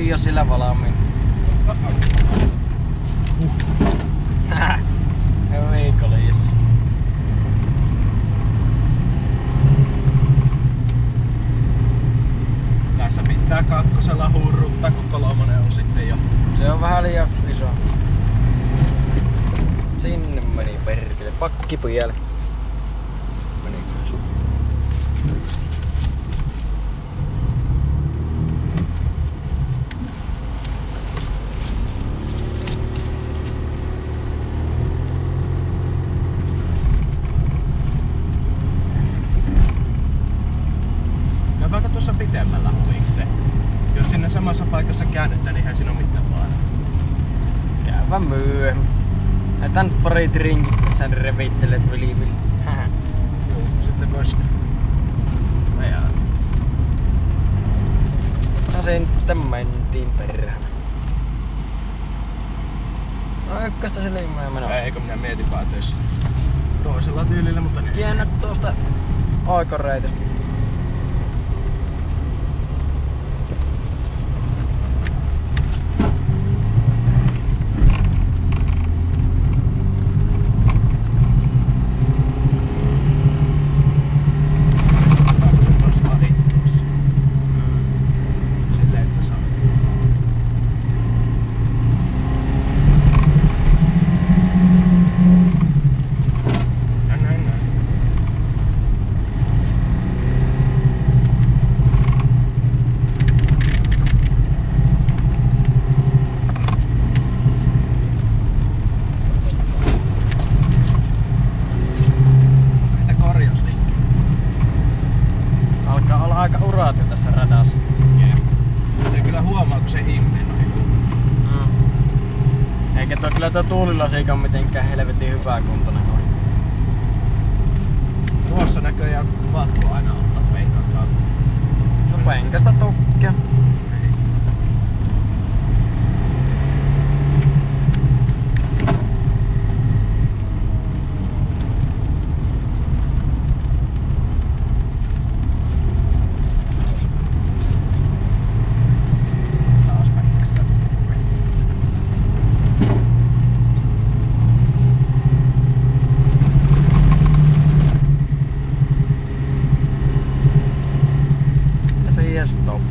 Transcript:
oli jo sillä valmiin. Viikolis. Tässä pitää kakkosella hurruttaa, kun kolmonen on sitten jo. Se on vähän liian iso. Sinne meni perkele. Pakki piele. Menikö se? Käydäänkö tuossa pitemmällä huikse? Jos sinne samassa paikassa käännetään, niin eihän siinä ole mitään vaaraa. Käydään myöhemmin. Tän pari drinkit tässä revittelet vili. Sitten vois... No sitten mentiin perään. No ykköstä silmää menossa. Eikö minä mietin vaan toisella tyylillä, mutta... Käännät tuosta oikoreitistä. Alkaa olla aika uraat jo tässä radassa. Jep. Se kyllä huomaa, kun se immeen ohi. Eikä kyllä tuo tuulilasikaan mitenkään helvetin hyvää kuntoinen ole. Tuossa näköjään pakko aina ottaa penkan kautta. Se on penkasta tukkia. Stop.